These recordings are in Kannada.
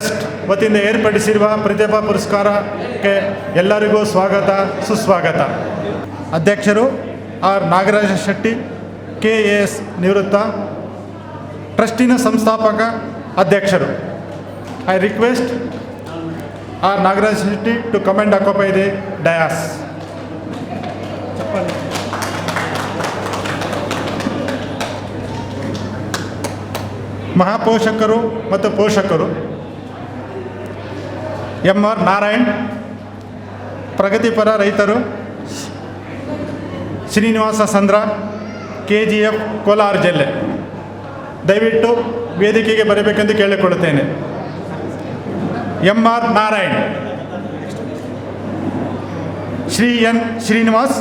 ವತಿಯಿಂದ ಏರ್ಪಡಿಸಿರುವ ಪ್ರತಿಭಾ ಪುರಸ್ಕಾರಕ್ಕೆ ಎಲ್ಲರಿಗೂ ಸ್ವಾಗತ ಸುಸ್ವಾಗತ. ಅಧ್ಯಕ್ಷರು ಆರ್ ನಾಗರಾಜ ಶೆಟ್ಟಿ, KAS ನಿವೃತ್ತ, ಟ್ರಸ್ಟಿನ ಸಂಸ್ಥಾಪಕ ಅಧ್ಯಕ್ಷರು. I request R Nagaraja Shetty to come and occupy the dais. ಮಹಾಪೋಷಕರು ಮತ್ತು ಪೋಷಕರು MR ನಾರಾಯಣ್, ಪ್ರಗತಿಪರ ರೈತರು, ಶ್ರೀನಿವಾಸ ಸಂದ್ರ, KGF ಕೋಲಾರ ಜಿಲ್ಲೆ, ದಯವಿಟ್ಟು ವೇದಿಕೆಗೆ ಬರಬೇಕೆಂದು ಕೇಳಿಕೊಳ್ಳುತ್ತೇನೆ. MR ನಾರಾಯಣ್. ಶ್ರೀ N ಶ್ರೀನಿವಾಸ್,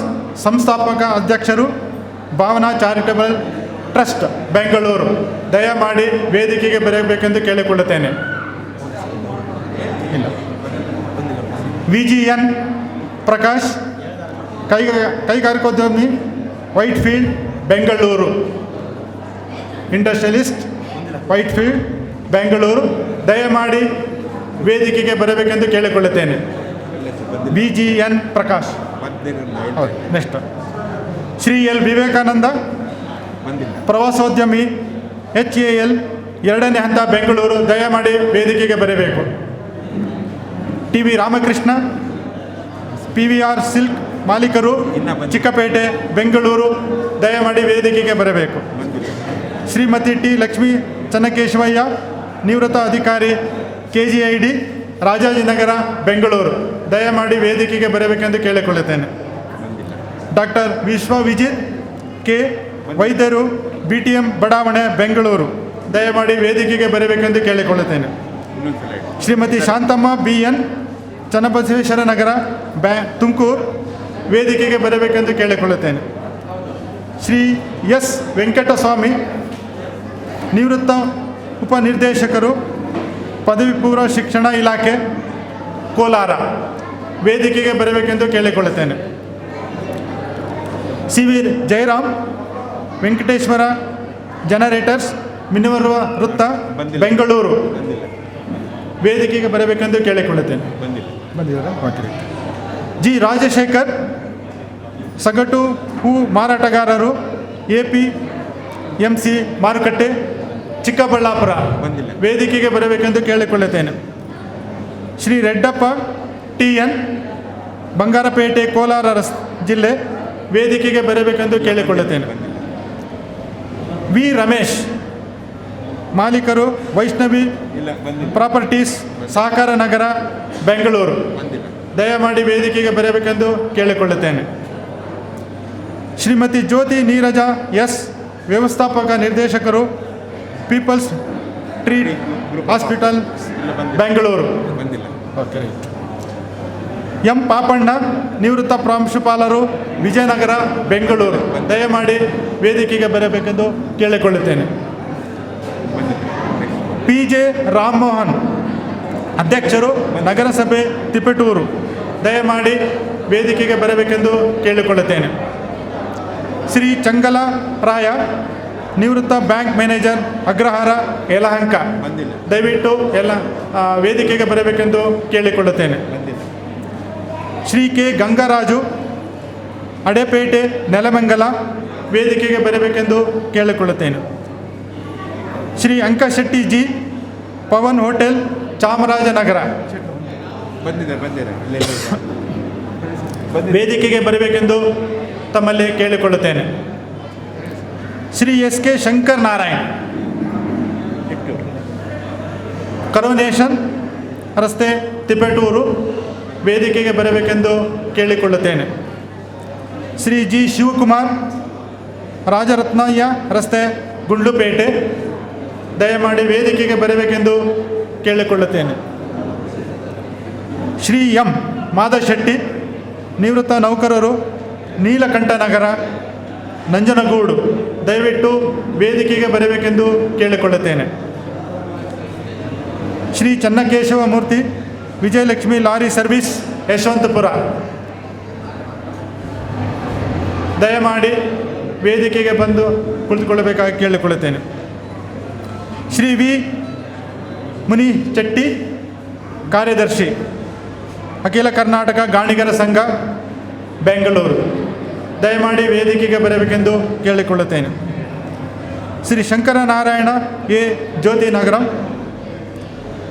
ಸಂಸ್ಥಾಪಕ ಅಧ್ಯಕ್ಷರು, ಭಾವನಾ ಚಾರಿಟಬಲ್ ಟ್ರಸ್ಟ್ ಬೆಂಗಳೂರು, ದಯಮಾಡಿ ವೇದಿಕೆಗೆ ಬರಬೇಕೆಂದು ಕೇಳಿಕೊಳ್ಳುತ್ತೇನೆ. VGN ಪ್ರಕಾಶ್, ಕೈಗಾರಿಕೋದ್ಯಮಿ, Whitefield Bengaluru, industrialist, Whitefield Bengaluru, ದಯಮಾಡಿ ವೇದಿಕೆಗೆ ಬರಬೇಕೆಂದು ಕೇಳಿಕೊಳ್ಳುತ್ತೇನೆ. VGN ಪ್ರಕಾಶ್. ಹೌದು. ನೆಕ್ಸ್ಟ್ ಶ್ರೀ L ವಿವೇಕಾನಂದ, ಪ್ರವಾಸೋದ್ಯಮಿ, HAL 2ನೇ ಹಂತ ಬೆಂಗಳೂರು, ದಯಮಾಡಿ ವೇದಿಕೆಗೆ ಬರಬೇಕು. TV ರಾಮಕೃಷ್ಣ, PVR ಸಿಲ್ಕ್ ಮಾಲೀಕರು, ಚಿಕ್ಕಪೇಟೆ ಬೆಂಗಳೂರು, ದಯಮಾಡಿ ವೇದಿಕೆಗೆ ಬರಬೇಕು. ಶ್ರೀಮತಿ T ಲಕ್ಷ್ಮೀ ಚನ್ನಕೇಶವಯ್ಯ, ನಿವೃತ್ತ ಅಧಿಕಾರಿ, KGID ರಾಜಾಜಿನಗರ ಬೆಂಗಳೂರು, ದಯಮಾಡಿ ವೇದಿಕೆಗೆ ಬರಬೇಕೆಂದು ಕೇಳಿಕೊಳ್ಳುತ್ತೇನೆ. ಡಾಕ್ಟರ್ ವಿಶ್ವವಿಜಿತ್ K, ವೈದ್ಯರು, BTM ಬಡಾವಣೆ ಬೆಂಗಳೂರು, ದಯಮಾಡಿ ವೇದಿಕೆಗೆ ಬರಬೇಕೆಂದು ಕೇಳಿಕೊಳ್ಳುತ್ತೇನೆ. ಶ್ರೀಮತಿ ಶಾಂತಮ್ಮ BN, ಚನ್ನಬಸವೇಶ್ವರ ನಗರ ತುಮಕೂರು, ವೇದಿಕೆಗೆ ಬರಬೇಕೆಂದು ಕೇಳಿಕೊಳ್ಳುತ್ತೇನೆ. ಶ್ರೀ S ವೆಂಕಟಸ್ವಾಮಿ, ನಿವೃತ್ತ ಉಪನಿರ್ದೇಶಕರು, ಪದವಿ ಪೂರ್ವ ಶಿಕ್ಷಣ ಇಲಾಖೆ ಕೋಲಾರ, ವೇದಿಕೆಗೆ ಬರಬೇಕೆಂದು ಕೇಳಿಕೊಳ್ಳುತ್ತೇನೆ. CV ಜಯರಾಮ್, ವೆಂಕಟೇಶ್ವರ ಜನರೇಟರ್ಸ್, ಮಿನವರ್ವ ವೃತ್ತ ಬೆಂಗಳೂರು, ವೇದಿಕೆಗೆ ಬರಬೇಕೆಂದು ಕೇಳಿಕೊಳ್ಳುತ್ತೇನೆ. ಬಂದಿದ್ದಾರೆ. ಓಕೆ. G ರಾಜಶೇಖರ್, ಸಗಟು ಹೂ ಮಾರಾಟಗಾರರು, APMC ಮಾರುಕಟ್ಟೆ ಚಿಕ್ಕಬಳ್ಳಾಪುರ, ವೇದಿಕೆಗೆ ಬರಬೇಕೆಂದು ಕೇಳಿಕೊಳ್ಳುತ್ತೇನೆ. ಶ್ರೀ ರೆಡ್ಡಪ್ಪ TN, ಬಂಗಾರಪೇಟೆ ಕೋಲಾರ ಜಿಲ್ಲೆ, ವೇದಿಕೆಗೆ ಬರಬೇಕೆಂದು ಕೇಳಿಕೊಳ್ಳುತ್ತೇನೆ. V ರಮೇಶ್, ಮಾಲೀಕರು, ವೈಷ್ಣವಿ ಪ್ರಾಪರ್ಟೀಸ್, ಸಹಕಾರ ನಗರ ಬೆಂಗಳೂರು, ದಯಮಾಡಿ ವೇದಿಕೆಗೆ ಬರಬೇಕೆಂದು ಕೇಳಿಕೊಳ್ಳುತ್ತೇನೆ. ಶ್ರೀಮತಿ ಜ್ಯೋತಿ ನೀರಜ S, ವ್ಯವಸ್ಥಾಪಕ ನಿರ್ದೇಶಕರು, Peoples Treat Hospital Bengaluru. Okay. M Papanna, ನಿವೃತ್ತ ಪ್ರಾಂಶುಪಾಲರು, ವಿಜಯನಗರ ಬೆಂಗಳೂರು, ದಯಮಾಡಿ ವೇದಿಕೆಗೆ ಬರಬೇಕೆಂದು ಕೇಳಿಕೊಳ್ಳುತ್ತೇನೆ. PJ ರಾಮಮೋಹನ್, ಅಧ್ಯಕ್ಷರು, ನಗರಸಭೆ ತಿಪಟೂರು, ದಯಮಾಡಿ ವೇದಿಕೆಗೆ ಬರಬೇಕೆಂದು ಕೇಳಿಕೊಳ್ಳುತ್ತೇನೆ. ಶ್ರೀ ಚಂಗಲ ರಾಯ, ನಿವೃತ್ತ ಬ್ಯಾಂಕ್ ಮ್ಯಾನೇಜರ್, ಅಗ್ರಹಾರ ಯಲಹಂಕ, ದಯವಿಟ್ಟು ಎಲ್ಲ ವೇದಿಕೆಗೆ ಬರಬೇಕೆಂದು ಕೇಳಿಕೊಳ್ಳುತ್ತೇನೆ. ಶ್ರೀ K ಗಂಗರಾಜು, ಅಡೆಪೇಟೆ ನೆಲಮಂಗಲ, ವೇದಿಕೆಗೆ ಬರಬೇಕೆಂದು ಕೇಳಿಕೊಳ್ಳುತ್ತೇನೆ. ಶ್ರೀ ಅಂಕಶೆಟ್ಟಿ G, ಪವನ್ ಹೋಟೆಲ್, ಚಾಮರಾಜನಗರ, ವೇದಿಕೆಗೆ ಬರಬೇಕೆಂದು ತಮ್ಮಲ್ಲಿ ಕೇಳಿಕೊಳ್ಳುತ್ತೇನೆ. ಶ್ರೀ SK ಶಂಕರ್ ನಾರಾಯಣ್, ಕರೋನೇಷನ್ ರಸ್ತೆ ತಿಪಟೂರು, ವೇದಿಕೆಗೆ ಬರಬೇಕೆಂದು ಕೇಳಿಕೊಳ್ಳುತ್ತೇನೆ. ಶ್ರೀ G ಶಿವಕುಮಾರ್, ರಾಜರತ್ನಯ್ಯ ರಸ್ತೆ ಗುಂಡ್ಲುಪೇಟೆ, ದಯಮಾಡಿ ವೇದಿಕೆಗೆ ಬರಬೇಕೆಂದು ಕೇಳಿಕೊಳ್ಳುತ್ತೇನೆ. ಶ್ರೀ M ಮಾಧಶೆಟ್ಟಿ, ನಿವೃತ್ತ ನೌಕರರು, ನೀಲಕಂಠ ನಗರ ನಂಜನಗೂಡು, ದಯವಿಟ್ಟು ವೇದಿಕೆಗೆ ಬರಬೇಕೆಂದು ಕೇಳಿಕೊಳ್ಳುತ್ತೇನೆ. ಶ್ರೀ ಚನ್ನಕೇಶವ ಮೂರ್ತಿ, ವಿಜಯಲಕ್ಷ್ಮಿ ಲಾರಿ ಸರ್ವಿಸ್ ಯಶವಂತಪುರ, ದಯಮಾಡಿ ವೇದಿಕೆಗೆ ಬಂದು ಕುಳಿತುಕೊಳ್ಳಬೇಕಾಗಿ ಕೇಳಿಕೊಳ್ಳುತ್ತೇನೆ. ಶ್ರೀ ವಿ ಮುನಿ ಚೆಟ್ಟಿ, ಕಾರ್ಯದರ್ಶಿ, ಅಖಿಲ ಕರ್ನಾಟಕ ಗಾಣಿಗರ ಸಂಘ, ಬೆಂಗಳೂರು. ದಯಮಾಡಿ ವೇದಿಕೆಗೆ ಬರಬೇಕೆಂದು ಕೇಳಿಕೊಳ್ಳುತ್ತೇನೆ. Shri Shankaranarayana A ಜ್ಯೋತಿನಗರಂ,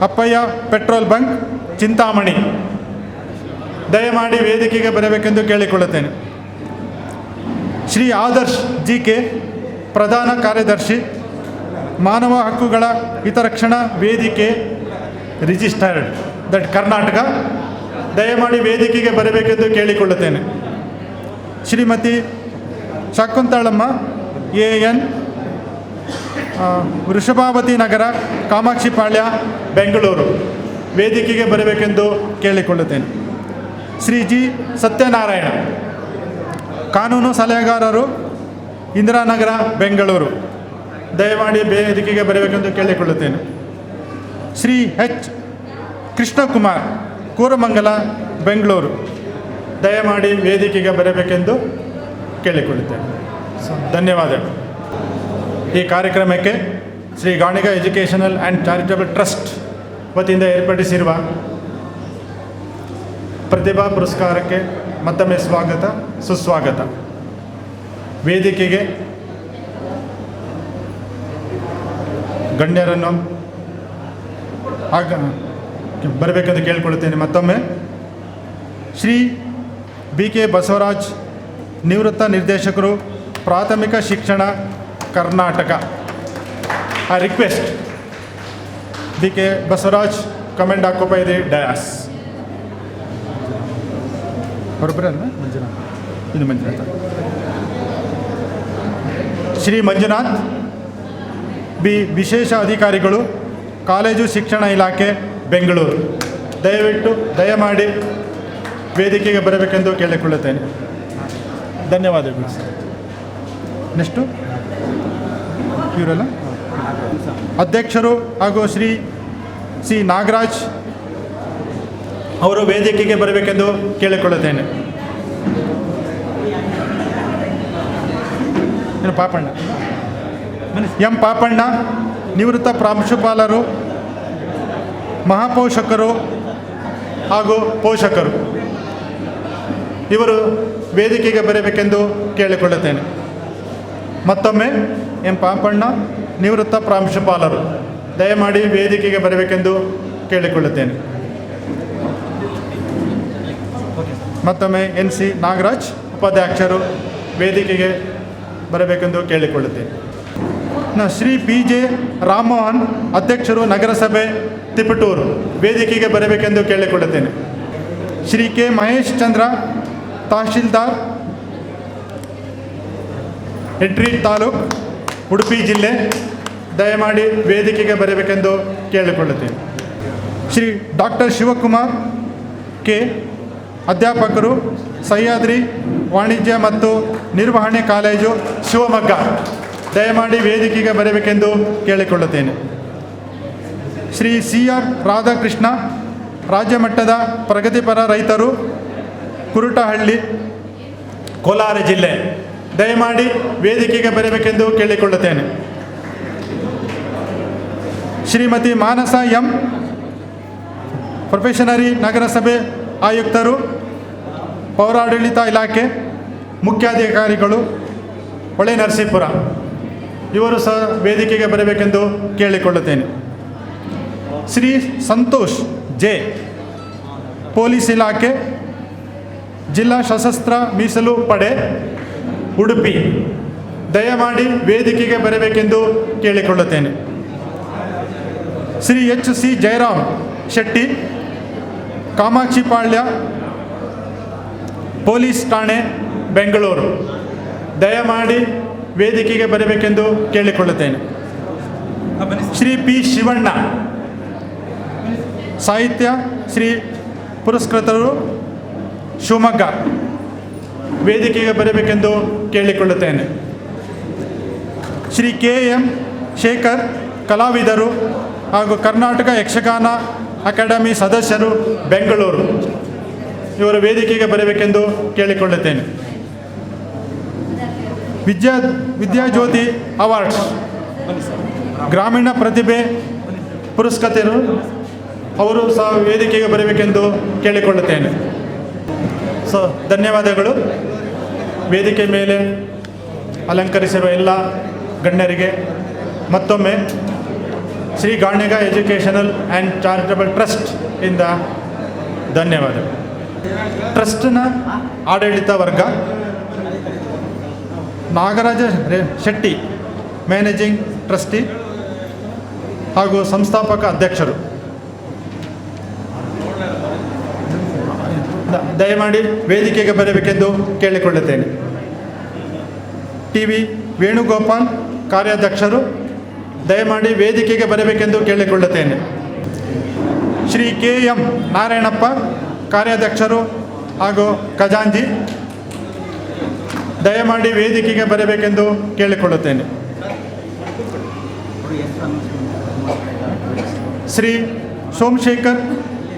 Appayya petrol bunk, Chintamani. ದಯಮಾಡಿ ವೇದಿಕೆಗೆ ಬರಬೇಕೆಂದು ಕೇಳಿಕೊಳ್ಳುತ್ತೇನೆ. ಶ್ರೀ ಆದರ್ಶ್ ಜಿ ಕೆ, ಪ್ರಧಾನ ಕಾರ್ಯದರ್ಶಿ, ಮಾನವ ಹಕ್ಕುಗಳ ಹಿತರಕ್ಷಣಾ ವೇದಿಕೆ, ರಿಜಿಸ್ಟರ್ಡ್ ದಟ್ ಕರ್ನಾಟಕ. ದಯಮಾಡಿ ವೇದಿಕೆಗೆ ಬರಬೇಕೆಂದು ಕೇಳಿಕೊಳ್ಳುತ್ತೇನೆ. ಶ್ರೀಮತಿ ಶಕುಂತಳಮ್ಮ ಎ ಎನ್, ವೃಷಭಾವತಿ ನಗರ, ಕಾಮಾಕ್ಷಿಪಾಳ್ಯ, ಬೆಂಗಳೂರು. ವೇದಿಕೆಗೆ ಬರಬೇಕೆಂದು ಕೇಳಿಕೊಳ್ಳುತ್ತೇನೆ. ಶ್ರೀ ಜಿ ಸತ್ಯನಾರಾಯಣ, ಕಾನೂನು ಸಲಹೆಗಾರರು, ಇಂದಿರಾನಗರ, ಬೆಂಗಳೂರು. ದಯಮಾಡಿ ವೇದಿಕೆಗೆ ಬರಬೇಕೆಂದು ಕೇಳಿಕೊಳ್ಳುತ್ತೇನೆ. ಶ್ರೀ ಎಚ್ ಕೃಷ್ಣಕುಮಾರ್, ಕೂರಮಂಗಲ, ಬೆಂಗಳೂರು. ದಯಮಾಡಿ ವೇದಿಕೆಗೆ ಬರಬೇಕೆಂದು ಕೇಳಿಕೊಳ್ಳುತ್ತೇನೆ. ಧನ್ಯವಾದಗಳು. ಈ ಕಾರ್ಯಕ್ರಮಕ್ಕೆ Shri Ganiga educational and charitable trust ವತಿಯಿಂದ ಏರ್ಪಡಿಸಿರುವ ಪ್ರತಿಭಾ ಪುರಸ್ಕಾರಕ್ಕೆ ಮತ್ತೊಮ್ಮೆ ಸ್ವಾಗತ, ಸುಸ್ವಾಗತ. ವೇದಿಕೆಗೆ ಗಣ್ಯರನ್ನು ಬರಬೇಕೆಂದು ಕೇಳಿಕೊಳ್ಳುತ್ತೇನೆ. ಮತ್ತೊಮ್ಮೆ ಶ್ರೀ ಬಿ ಕೆ ಬಸವರಾಜ್, ನಿವೃತ್ತ ನಿರ್ದೇಶಕರು, ಪ್ರಾಥಮಿಕ ಶಿಕ್ಷಣ, Karnataka. I request B K Basavaraj come and occupy the dais. ಅವರೊಬ್ಬರಲ್ಲ, ಮಂಜುನಾಥ್, ಇದು ಮಂಜುನಾಥ್. ಶ್ರೀ ಮಂಜುನಾಥ್ ಬಿ, ವಿಶೇಷ ಅಧಿಕಾರಿಗಳು, ಕಾಲೇಜು ಶಿಕ್ಷಣ ಇಲಾಖೆ, ಬೆಂಗಳೂರು. ದಯಮಾಡಿ ವೇದಿಕೆಗೆ ಬರಬೇಕೆಂದು ಕೇಳಿಕೊಳ್ಳುತ್ತೇನೆ. ಧನ್ಯವಾದಗಳು. ನೆಕ್ಸ್ಟು ಇವರಲ್ಲ ಅಧ್ಯಕ್ಷರು ಹಾಗೂ ಶ್ರೀ ಸಿ ನಾಗರಾಜ್ ಅವರು ವೇದಿಕೆಗೆ ಬರಬೇಕೆಂದು ಕೇಳಿಕೊಳ್ಳುತ್ತೇನೆ. ಪಾಪಣ್ಣ ಎಂ ಪಾಪಣ್ಣ, ನಿವೃತ್ತ ಪ್ರಾಂಶುಪಾಲರು, ಮಹಾಪೋಷಕರು ಹಾಗೂ ಪೋಷಕರು. ಇವರು ವೇದಿಕೆಗೆ ಬರಬೇಕೆಂದು ಕೇಳಿಕೊಳ್ಳುತ್ತೇನೆ. ಮತ್ತೊಮ್ಮೆ ಎಂ ಪಾಪಣ್ಣ, ನಿವೃತ್ತ ಪ್ರಾಂಶುಪಾಲರು. ದಯಮಾಡಿ ವೇದಿಕೆಗೆ ಬರಬೇಕೆಂದು ಕೇಳಿಕೊಳ್ಳುತ್ತೇನೆ. ಮತ್ತೊಮ್ಮೆ ಎನ್ ಸಿ ನಾಗರಾಜ್, ಉಪಾಧ್ಯಕ್ಷರು, ವೇದಿಕೆಗೆ ಬರಬೇಕೆಂದು ಕೇಳಿಕೊಳ್ಳುತ್ತೇನೆ. ಶ್ರೀ ಪಿ ಜೆ ರಾಮಮೋಹನ್, ಅಧ್ಯಕ್ಷರು, ನಗರಸಭೆ, ತಿಪಟೂರು. ವೇದಿಕೆಗೆ ಬರಬೇಕೆಂದು ಕೇಳಿಕೊಳ್ಳುತ್ತೇನೆ. ಶ್ರೀ ಕೆ ಮಹೇಶ್ ಚಂದ್ರ, ತಹಶೀಲ್ದಾರ್, ಹೆಡ್ರಿ ತಾಲೂಕು, ಉಡುಪಿ ಜಿಲ್ಲೆ. ದಯಮಾಡಿ ವೇದಿಕೆಗೆ ಬರಬೇಕೆಂದು ಕೇಳಿಕೊಳ್ಳುತ್ತೇನೆ. ಶ್ರೀ ಡಾಕ್ಟರ್ ಶಿವಕುಮಾರ್ ಕೆ, ಅಧ್ಯಾಪಕರು, ಸಹ್ಯಾದ್ರಿ ವಾಣಿಜ್ಯ ಮತ್ತು ನಿರ್ವಹಣೆ ಕಾಲೇಜು, ಶಿವಮೊಗ್ಗ. ದಯಮಾಡಿ ವೇದಿಕೆಗೆ ಬರಬೇಕೆಂದು ಕೇಳಿಕೊಳ್ಳುತ್ತೇನೆ. ಶ್ರೀ ಸಿ ಆರ್ ರಾಧಾಕೃಷ್ಣ, ರಾಜ್ಯ ಮಟ್ಟದ ಪ್ರಗತಿಪರ ರೈತರು, ಕುರುಟಹಳ್ಳಿ, ಕೋಲಾರ ಜಿಲ್ಲೆ. ದಯಮಾಡಿ ವೇದಿಕೆಗೆ ಬರಬೇಕೆಂದು ಕೇಳಿಕೊಳ್ಳುತ್ತೇನೆ. ಶ್ರೀಮತಿ ಮಾನಸ ಎಂ, ಪ್ರೊಫೆಷನರಿ ನಗರಸಭೆ ಆಯುಕ್ತರು, ಪೌರಾಡಳಿತ ಇಲಾಖೆ ಮುಖ್ಯಾಧಿಕಾರಿಗಳು, ಹೊಳೆ ನರಸೀಪುರ. ಇವರು ಸಹ ವೇದಿಕೆಗೆ ಬರಬೇಕೆಂದು ಕೇಳಿಕೊಳ್ಳುತ್ತೇನೆ. ಶ್ರೀ ಸಂತೋಷ್ ಜೆ, ಪೊಲೀಸ್ ಇಲಾಖೆ, ಜಿಲ್ಲಾ ಸಶಸ್ತ್ರ ಮೀಸಲು ಪಡೆ, ಉಡುಪಿ. ದಯಮಾಡಿ ವೇದಿಕೆಗೆ ಬರಬೇಕೆಂದು ಕೇಳಿಕೊಳ್ಳುತ್ತೇನೆ. Shri H C Jayaram Shetty, Kamakshipalya police ಠಾಣೆ, ಬೆಂಗಳೂರು. ದಯಮಾಡಿ ವೇದಿಕೆಗೆ ಬರಬೇಕೆಂದು ಕೇಳಿಕೊಳ್ಳುತ್ತೇನೆ. ಶ್ರೀ ಪಿ ಶಿವಣ್ಣ, ಸಾಹಿತ್ಯ ಶ್ರೀ ಪುರಸ್ಕೃತರು, ಶಿವಮೊಗ್ಗ. ವೇದಿಕೆಗೆ ಬರಬೇಕೆಂದು ಕೇಳಿಕೊಳ್ಳುತ್ತೇನೆ. ಶ್ರೀ ಕೆ ಎಂ ಶೇಖರ್, ಕಲಾವಿದರು ಹಾಗೂ ಕರ್ನಾಟಕ ಯಕ್ಷಗಾನ ಅಕಾಡೆಮಿ ಸದಸ್ಯರು, ಬೆಂಗಳೂರು. ಇವರು ವೇದಿಕೆಗೆ ಬರಬೇಕೆಂದು ಕೇಳಿಕೊಳ್ಳುತ್ತೇನೆ. ವಿದ್ಯಾಜ್ಯೋತಿ ಅವಾರ್ಡ್ಸ್, ಗ್ರಾಮೀಣ ಪ್ರತಿಭೆ ಪುರಸ್ಕೃತರು ಅವರು ಸಹ ವೇದಿಕೆಗೆ ಬರಬೇಕೆಂದು ಕೇಳಿಕೊಳ್ಳುತ್ತೇನೆ. ಸೊ ಧನ್ಯವಾದಗಳು. ವೇದಿಕೆ ಮೇಲೆ ಅಲಂಕರಿಸಿರುವ ಎಲ್ಲ ಗಣ್ಯರಿಗೆ ಮತ್ತೊಮ್ಮೆ Shri Ganiga educational and charitable trust ಇಂದ ಧನ್ಯವಾದಗಳು. ಟ್ರಸ್ಟ್ನ ಆಡಳಿತ ವರ್ಗ ನಾಗರಾಜ ಶೆಟ್ಟಿ ಮ್ಯಾನೇಜಿಂಗ್ ಟ್ರಸ್ಟಿ ಹಾಗೂ ಸಂಸ್ಥಾಪಕ ಅಧ್ಯಕ್ಷರು, ದಯಮಾಡಿ ವೇದಿಕೆಗೆ ಬರಬೇಕೆಂದು ಕೇಳಿಕೊಳ್ಳುತ್ತೇನೆ. ಟಿ ವಿ ವೇಣುಗೋಪಾಲ್ ಕಾರ್ಯಾಧ್ಯಕ್ಷರು, ದಯಮಾಡಿ ವೇದಿಕೆಗೆ ಬರಬೇಕೆಂದು ಕೇಳಿಕೊಳ್ಳುತ್ತೇನೆ. ಶ್ರೀ ಕೆ ಎಂ ನಾರಾಯಣಪ್ಪ ಕಾರ್ಯಾಧ್ಯಕ್ಷರು ಹಾಗೂ ಖಜಾಂಜಿ, ದಯಮಾಡಿ ವೇದಿಕೆಗೆ ಬರಬೇಕೆಂದು ಕೇಳಿಕೊಳ್ಳುತ್ತೇನೆ. ಶ್ರೀ ಸೋಮಶೇಖರ್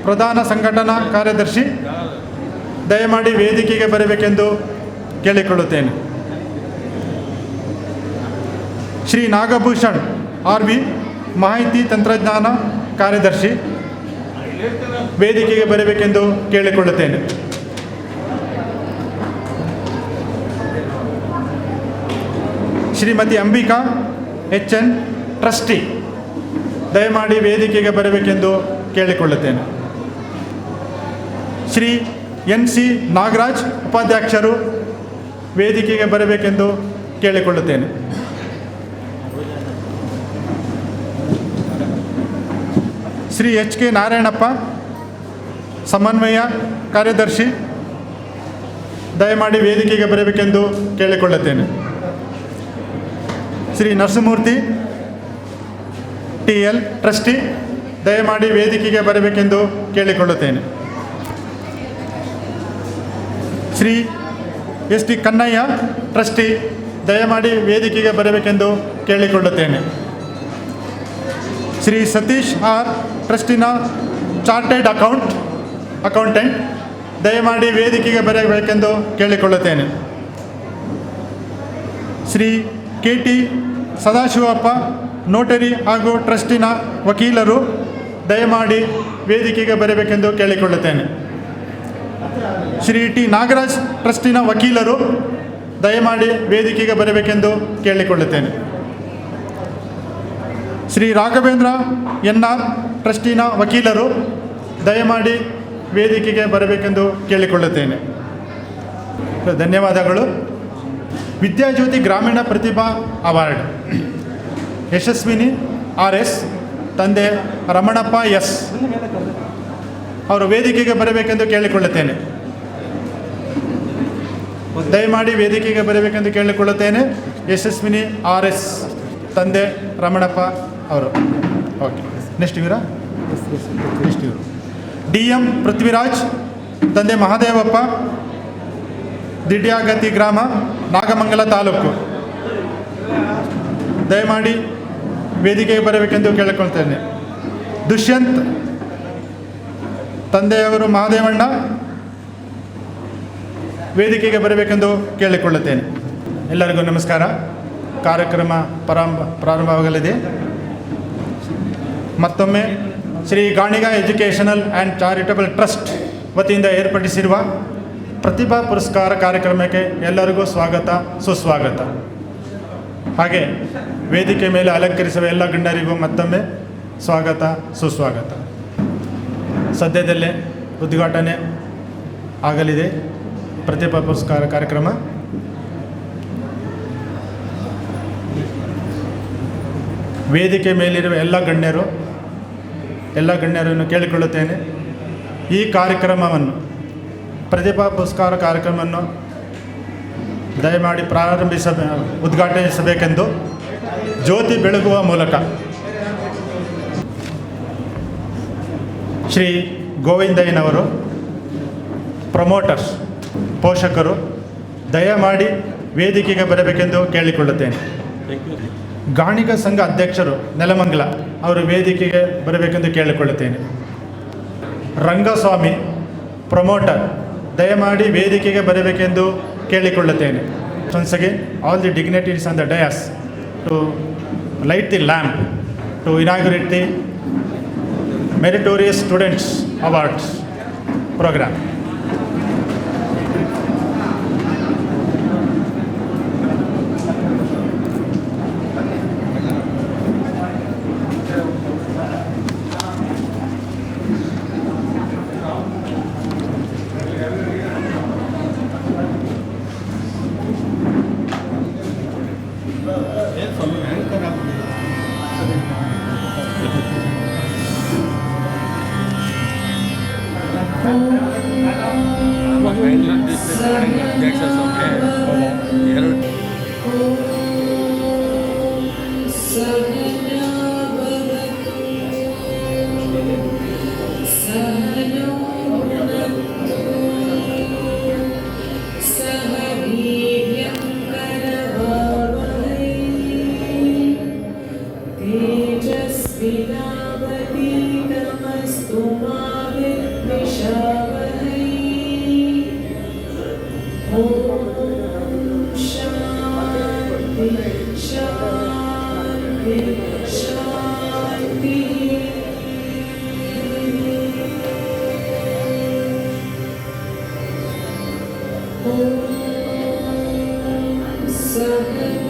ಪ್ರಧಾನ ಸಂಘಟನಾ ಕಾರ್ಯದರ್ಶಿ, ದಯಮಾಡಿ ವೇದಿಕೆಗೆ ಬರಬೇಕೆಂದು ಕೇಳಿಕೊಳ್ಳುತ್ತೇನೆ. ಶ್ರೀ ನಾಗಭೂಷಣ್ ಆರ್ ವಿ ಮಾಹಿತಿ ತಂತ್ರಜ್ಞಾನ ಕಾರ್ಯದರ್ಶಿ, ವೇದಿಕೆಗೆ ಬರಬೇಕೆಂದು ಕೇಳಿಕೊಳ್ಳುತ್ತೇನೆ. Shrimati Ambika H N trustee, ದಯಮಾಡಿ ವೇದಿಕೆಗೆ ಬರಬೇಕೆಂದು ಕೇಳಿಕೊಳ್ಳುತ್ತೇನೆ. ಶ್ರೀ ಎನ್ ಸಿ ನಾಗರಾಜ್ ಉಪಾಧ್ಯಕ್ಷರು, ವೇದಿಕೆಗೆ ಬರಬೇಕೆಂದು ಕೇಳಿಕೊಳ್ಳುತ್ತೇನೆ. ಶ್ರೀ ಎಚ್ ಕೆ ನಾರಾಯಣಪ್ಪ ಸಮನ್ವಯ ಕಾರ್ಯದರ್ಶಿ, ದಯಮಾಡಿ ವೇದಿಕೆಗೆ ಬರಬೇಕೆಂದು ಕೇಳಿಕೊಳ್ಳುತ್ತೇನೆ. Shri Narasimhamurthy T L trustee, ದಯಮಾಡಿ ವೇದಿಕೆಗೆ ಬರಬೇಕೆಂದು ಕೇಳಿಕೊಳ್ಳುತ್ತೇನೆ. Shri S T Kannayya trustee, ದಯಮಾಡಿ ವೇದಿಕೆಗೆ ಬರಬೇಕೆಂದು ಕೇಳಿಕೊಳ್ಳುತ್ತೇನೆ. ಶ್ರೀ ಸತೀಶ್ ಆರ್ ಟ್ರಸ್ಟಿನ ಚಾರ್ಟೆಡ್ ಅಕೌಂಟೆಂಟ್, ದಯಮಾಡಿ ವೇದಿಕೆಗೆ ಬರಬೇಕೆಂದು ಕೇಳಿಕೊಳ್ಳುತ್ತೇನೆ. Shri K T Sadashivappa notary ಹಾಗೂ ಟ್ರಸ್ಟಿನ ವಕೀಲರು, ದಯಮಾಡಿ ವೇದಿಕೆಗೆ ಬರಬೇಕೆಂದು ಕೇಳಿಕೊಳ್ಳುತ್ತೇನೆ. ಶ್ರೀ ಟಿ ನಾಗರಾಜ್ ಟ್ರಸ್ಟಿನ ವಕೀಲರು, ದಯಮಾಡಿ ವೇದಿಕೆಗೆ ಬರಬೇಕೆಂದು ಕೇಳಿಕೊಳ್ಳುತ್ತೇನೆ. ಶ್ರೀ ರಾಘವೇಂದ್ರ ಎನ್ ಆರ್ ಟ್ರಸ್ಟಿನ ವಕೀಲರು, ದಯಮಾಡಿ ವೇದಿಕೆಗೆ ಬರಬೇಕೆಂದು ಕೇಳಿಕೊಳ್ಳುತ್ತೇನೆ. ಧನ್ಯವಾದಗಳು. ವಿದ್ಯಾಜ್ಯೋತಿ ಗ್ರಾಮೀಣ ಪ್ರತಿಭಾ ಅವಾರ್ಡ್ ಯಶಸ್ವಿನಿ ಆರ್ ಎಸ್, ತಂದೆ ರಮಣಪ್ಪ ಎಸ್ ಅವರು ವೇದಿಕೆಗೆ ಬರಬೇಕೆಂದು ಕೇಳಿಕೊಳ್ಳುತ್ತೇನೆ. ದಯಮಾಡಿ ವೇದಿಕೆಗೆ ಬರಬೇಕೆಂದು ಕೇಳಿಕೊಳ್ಳುತ್ತೇನೆ. ಯಶಸ್ವಿನಿ ಆರ್ ಎಸ್, ತಂದೆ ರಮಣಪ್ಪ ಅವರು. ಓಕೆ, ನೆಕ್ಸ್ಟ್ ಇವರು ಡಿ ಎಂ ಪೃಥ್ವಿರಾಜ್, ತಂದೆ ಮಹಾದೇವಪ್ಪ, ದಿಡ್ಯಾಗತಿ ಗ್ರಾಮ, ನಾಗಮಂಗಲ ತಾಲೂಕು, ದಯಮಾಡಿ ವೇದಿಕೆಗೆ ಬರಬೇಕೆಂದು ಕೇಳಿಕೊಳ್ತೇನೆ. ದುಷ್ಯಂತ್, ತಂದೆಯವರು ಮಹಾದೇವಣ್ಣ, ವೇದಿಕೆಗೆ ಬರಬೇಕೆಂದು ಕೇಳಿಕೊಳ್ಳುತ್ತೇನೆ. ಎಲ್ಲರಿಗೂ ನಮಸ್ಕಾರ. ಕಾರ್ಯಕ್ರಮ ಪ್ರಾರಂಭವಾಗಲಿದೆ. ಮತ್ತೊಮ್ಮೆ Shri Ganiga educational and charitable trust ವತಿಯಿಂದ ಏರ್ಪಡಿಸಿರುವ ಪ್ರತಿಭಾ ಪುರಸ್ಕಾರ ಕಾರ್ಯಕ್ರಮಕ್ಕೆ ಎಲ್ಲರಿಗೂ ಸ್ವಾಗತ, ಸುಸ್ವಾಗತ. ಹಾಗೆ ವೇದಿಕೆ ಮೇಲೆ ಅಲಂಕರಿಸುವ ಎಲ್ಲ ಗಣ್ಯರಿಗೂ ಮತ್ತೊಮ್ಮೆ ಸ್ವಾಗತ, ಸುಸ್ವಾಗತ. ಸದ್ಯದಲ್ಲೇ ಉದ್ಘಾಟನೆ ಆಗಲಿದೆ ಪ್ರತಿಭಾ ಪುರಸ್ಕಾರ ಕಾರ್ಯಕ್ರಮ. ವೇದಿಕೆ ಮೇಲಿರುವ ಎಲ್ಲ ಗಣ್ಯರನ್ನು ಕೇಳಿಕೊಳ್ಳುತ್ತೇನೆ, ಈ ಕಾರ್ಯಕ್ರಮವನ್ನು ಪ್ರತಿಭಾ ಪುರಸ್ಕಾರ ಕಾರ್ಯಕ್ರಮವನ್ನು ದಯಮಾಡಿ ಉದ್ಘಾಟಿಸಬೇಕೆಂದು ಜ್ಯೋತಿ ಬೆಳಗುವ ಮೂಲಕ ಶ್ರೀ ಗೋವಿಂದಯ್ಯನವರು, ಪ್ರಮೋಟರ್ಸ್, ಪೋಷಕರು, ದಯಮಾಡಿ ವೇದಿಕೆಗೆ ಬರಬೇಕೆಂದು ಕೇಳಿಕೊಳ್ಳುತ್ತೇನೆ. ಗಾಣಿಗ ಸಂಘ ಅಧ್ಯಕ್ಷರು ನೆಲಮಂಗಲ ಅವರು ವೇದಿಕೆಗೆ ಬರಬೇಕೆಂದು ಕೇಳಿಕೊಳ್ಳುತ್ತೇನೆ. ರಂಗಸ್ವಾಮಿ, ಪ್ರಮೋಟರ್, ದಯಮಾಡಿ ವೇದಿಕೆಗೆ ಬರಬೇಕೆಂದು ಕೇಳಿಕೊಳ್ಳುತ್ತೇನೆ. Once again, all the dignitaries on the dais to light the lamp to inaugurate the Meritorious Students Awards program. तेजस्विनावतीतमस्तु मा विद्विषावहै। ॐ शान्ति शान्ति शान्तिः। ॐ सहना